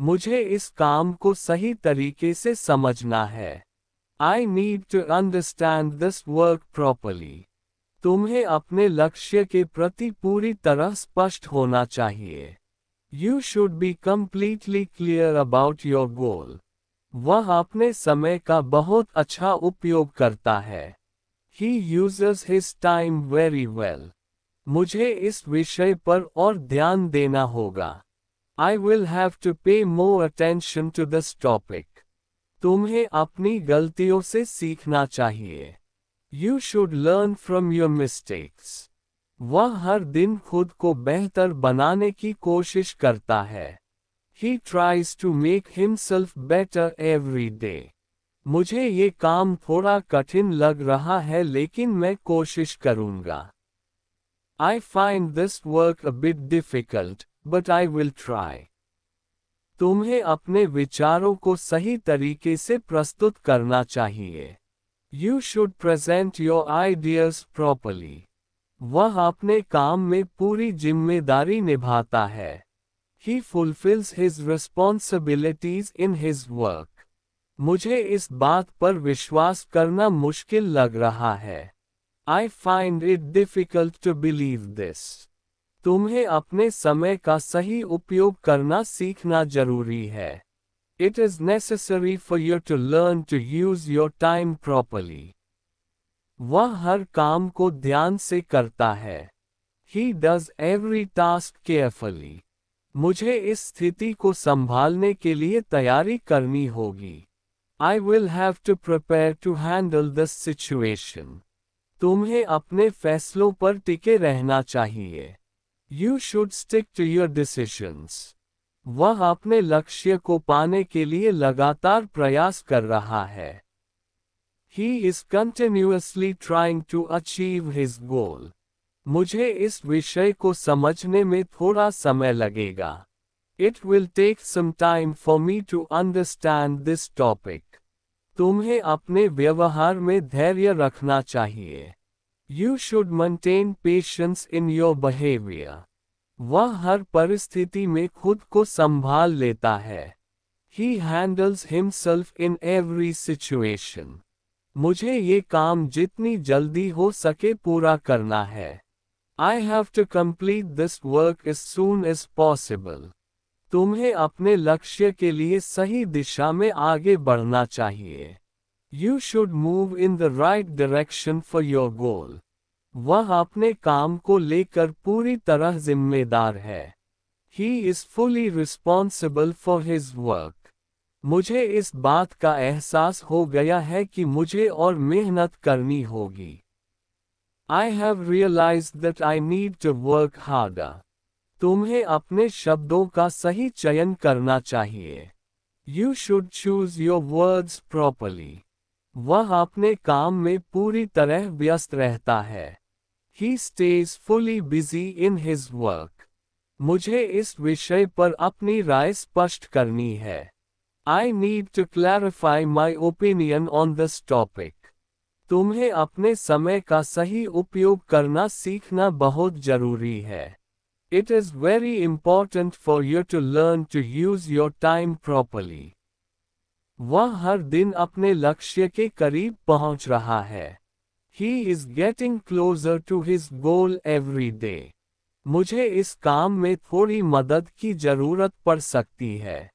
मुझे इस काम को सही तरीके से समझना है। I need to understand this work properly. तुम्हें अपने लक्ष्य के प्रति पूरी तरह स्पष्ट होना चाहिए। You should be completely clear about your goal. वह अपने समय का बहुत अच्छा उपयोग करता है। He uses his time very well. मुझे इस विषय पर और ध्यान देना होगा। I will have to pay more attention to this topic. तुम्हें अपनी गलतियों से सीखना चाहिए। You should learn from your mistakes. वह हर दिन खुद को बेहतर बनाने की कोशिश करता है। He tries to make himself better every day. मुझे ये काम थोड़ा कठिन लग रहा है लेकिन मैं कोशिश करूंगा। I find this work a bit difficult, but I will try. तुम्हें अपने विचारों को सही तरीके से प्रस्तुत करना चाहिए। You should present your ideas properly. वह अपने काम में पूरी जिम्मेदारी निभाता है। He fulfills his responsibilities in his work. मुझे इस बात पर विश्वास करना मुश्किल लग रहा है। I find it difficult to believe this. तुम्हें अपने समय का सही उपयोग करना सीखना जरूरी है। It is necessary for you to learn to use your time properly. वह हर काम को ध्यान से करता है। He does every task carefully. मुझे इस स्थिति को संभालने के लिए तैयारी करनी होगी। I will have to prepare to handle this situation. तुम्हें अपने फैसलों पर टिके रहना चाहिए। You should stick to your decisions. वह अपने लक्ष्य को पाने के लिए लगातार प्रयास कर रहा है। He is continuously trying to achieve his goal. मुझे इस विषय को समझने में थोड़ा समय लगेगा। It will take some time for me to understand this topic. तुम्हें अपने व्यवहार में धैर्य रखना चाहिए। You should maintain patience in your behavior. वह हर परिस्थिति में खुद को संभाल लेता है। He handles himself in every situation. मुझे ये काम जितनी जल्दी हो सके पूरा करना है। I have to complete this work as soon as possible. तुम्हें अपने लक्ष्य के लिए सही दिशा में आगे बढ़ना चाहिए। You should move in the right direction for your goal. वह अपने काम को लेकर पूरी तरह जिम्मेदार है। He is fully responsible for his work. मुझे इस बात का एहसास हो गया है कि मुझे और मेहनत करनी होगी। I have realized that I need to work harder. तुम्हें अपने शब्दों का सही चयन करना चाहिए। You should choose your words properly. वह अपने काम में पूरी तरह व्यस्त रहता है। He stays fully busy in his work. मुझे इस विषय पर अपनी राय स्पष्ट करनी है। I need to clarify my opinion on this topic. तुम्हें अपने समय का सही उपयोग करना सीखना बहुत जरूरी है। It is very important for you to learn to use your time properly. वह हर दिन अपने लक्ष्य के करीब पहुंच रहा है। He is getting closer to his goal every day. मुझे इस काम में थोड़ी मदद की जरूरत पड़ सकती है।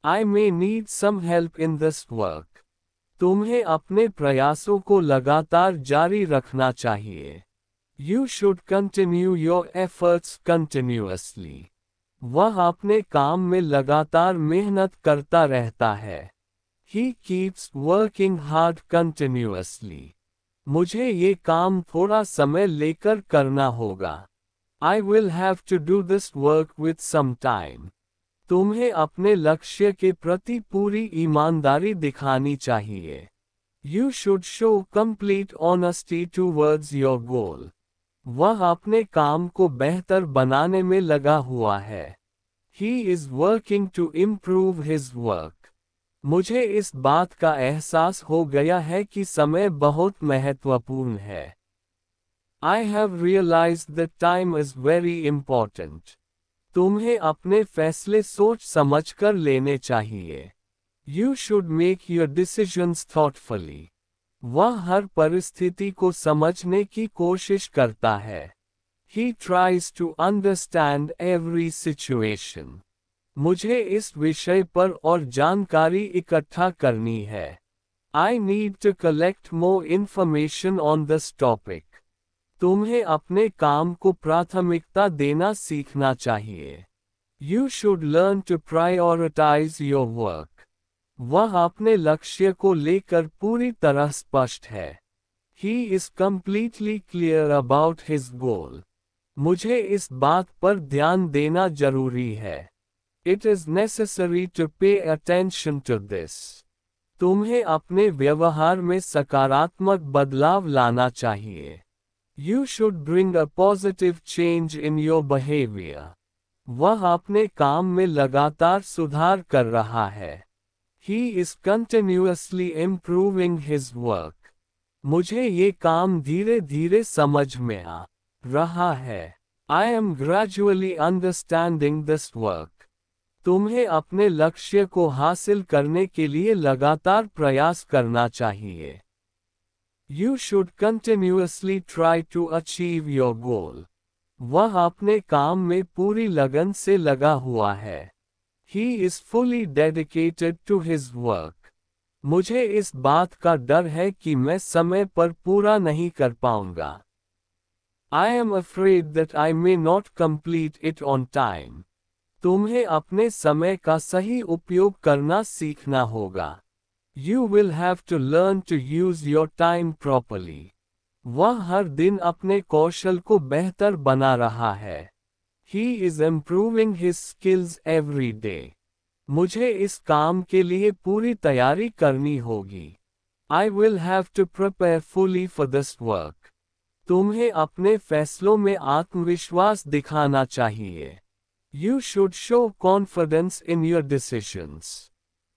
I may need some help in this work. तुम्हें अपने प्रयासों को लगातार जारी रखना चाहिए। You should continue your efforts continuously. वह अपने काम में लगातार मेहनत करता रहता है। He keeps working hard continuously. मुझे ये काम थोड़ा समय लेकर करना होगा। I will have to do this work with some time. तुम्हें अपने लक्ष्य के प्रति पूरी ईमानदारी दिखानी चाहिए। You should show complete honesty towards your goal. वह अपने काम को बेहतर बनाने में लगा हुआ है। He is working to improve his work. मुझे इस बात का एहसास हो गया है कि समय बहुत महत्वपूर्ण है। I have realized that time is very important. तुम्हें अपने फैसले सोच समझकर लेने चाहिए। You should make your decisions thoughtfully. वह हर परिस्थिति को समझने की कोशिश करता है। He tries to understand every situation. मुझे इस विषय पर और जानकारी इकट्ठा करनी है। I need to collect more information on this topic. तुम्हें अपने काम को प्राथमिकता देना सीखना चाहिए। You should learn to prioritize your work. वह अपने लक्ष्य को लेकर पूरी तरह स्पष्ट है। He is completely clear about his goal. मुझे इस बात पर ध्यान देना जरूरी है। It is necessary to pay attention to this. तुम्हें अपने व्यवहार में सकारात्मक बदलाव लाना चाहिए। You should bring a positive change in your behavior. वह अपने काम में लगातार सुधार कर रहा है। He is continuously improving his work. मुझे ये काम धीरे धीरे समझ में आ रहा है। I am gradually understanding this work. तुम्हें अपने लक्ष्य को हासिल करने के लिए लगातार प्रयास करना चाहिए। You should continuously try to achieve your goal. वह अपने काम में पूरी लगन से लगा हुआ है। He is fully dedicated to his work. मुझे इस बात का डर है कि मैं समय पर पूरा नहीं कर पाऊंगा। I am afraid that I may not complete it on time. तुम्हें अपने समय का सही उपयोग करना सीखना होगा। You will have to learn to use your time properly. वह हर दिन अपने कौशल को बेहतर बना रहा है। He is improving his skills every day. मुझे इस काम के लिए पूरी तैयारी करनी होगी। I will have to prepare fully for this work. तुम्हें अपने फैसलों में आत्मविश्वास दिखाना चाहिए। You should show confidence in your decisions.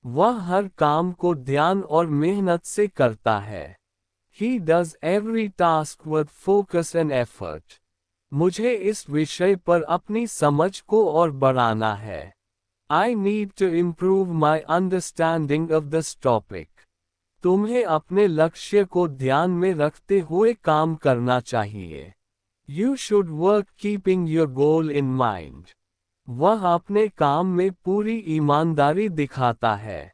वह हर काम को ध्यान और मेहनत से करता है। He does every task with focus and effort. मुझे इस विषय पर अपनी समझ को और बढ़ाना है। I need to improve my understanding of this topic. तुम्हें अपने लक्ष्य को ध्यान में रखते हुए काम करना चाहिए। You should work keeping your goal in mind. वह अपने काम में पूरी ईमानदारी दिखाता है।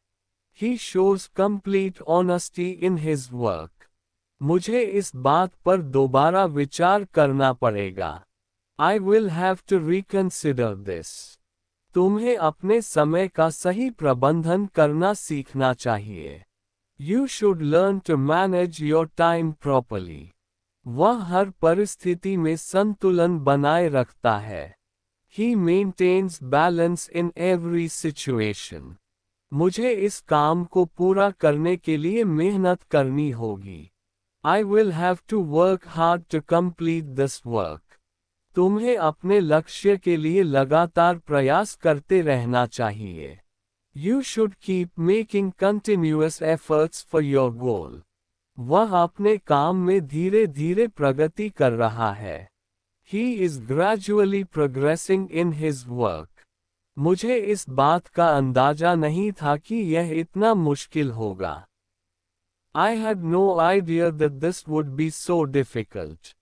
He shows complete honesty in his work. मुझे इस बात पर दोबारा विचार करना पड़ेगा। I will have to reconsider this. तुम्हें अपने समय का सही प्रबंधन करना सीखना चाहिए। You should learn to manage your time properly. वह हर परिस्थिति में संतुलन बनाए रखता है। He maintains balance in every situation. मुझे इस काम को पूरा करने के लिए मेहनत करनी होगी। I will have to work hard to complete this work. तुम्हें अपने लक्ष्य के लिए लगातार प्रयास करते रहना चाहिए। You should keep making continuous efforts for your goal. वह अपने काम में धीरे धीरे प्रगति कर रहा है। He is gradually progressing in his work. मुझे इस बात का अंदाजा नहीं था कि यह इतना मुश्किल होगा। I had no idea that this would be so difficult.